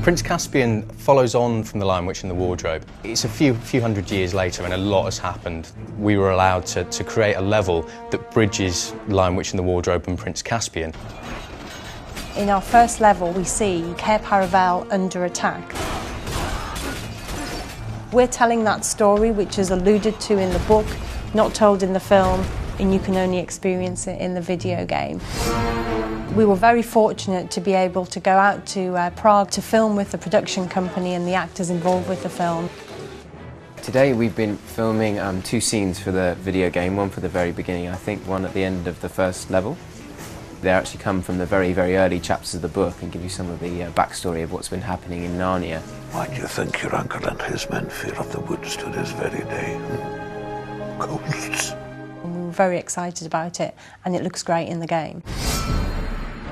Prince Caspian follows on from The Lion, Witch and the Wardrobe. It's a few hundred years later and a lot has happened. We were allowed to create a level that bridges Lion, Witch and the Wardrobe and Prince Caspian. In our first level we see Cair Paravel under attack. We're telling that story which is alluded to in the book, not told in the film, and you can only experience it in the video game. We were very fortunate to be able to go out to Prague to film with the production company and the actors involved with the film. Today we've been filming 2 scenes for the video game, one for the very beginning, I think one at the end of the first level. They actually come from the very, very early chapters of the book and give you some of the backstory of what's been happening in Narnia. Why do you think your uncle and his men fear of the woods to this very day? Ghosts. We were very excited about it, and it looks great in the game.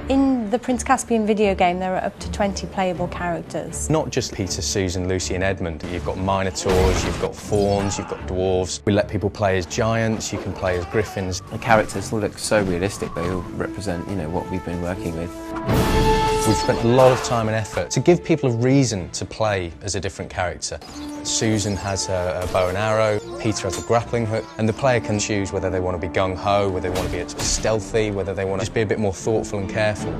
In the Prince Caspian video game, there are up to 20 playable characters. Not just Peter, Susan, Lucy and Edmund. You've got minotaurs, you've got fauns, you've got dwarves. We let people play as giants, you can play as griffins. The characters look so realistic, they all represent, what we've been working with. We've spent a lot of time and effort to give people a reason to play as a different character. Susan has a bow and arrow, Peter has a grappling hook, and the player can choose whether they want to be gung-ho, whether they want to be stealthy, whether they want to just be a bit more thoughtful and careful.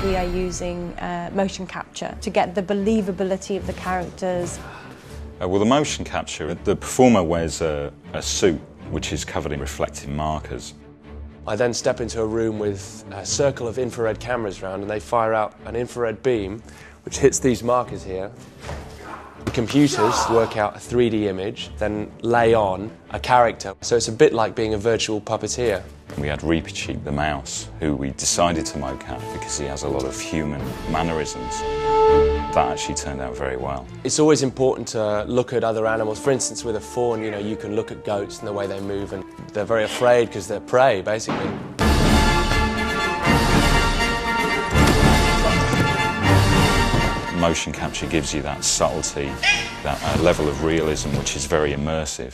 We are using motion capture to get the believability of the characters. Well, the motion capture, the performer wears a suit which is covered in reflective markers. I then step into a room with a circle of infrared cameras around, and they fire out an infrared beam which hits these markers here. The computers work out a 3D image, then lay on a character. So it's a bit like being a virtual puppeteer. We had Reepicheep the mouse, who we decided to mocap because he has a lot of human mannerisms. That actually turned out very well. It's always important to look at other animals. For instance, with a fawn, you can look at goats and the way they move, and they're very afraid because they're prey, basically. Motion capture gives you that subtlety, that level of realism which is very immersive.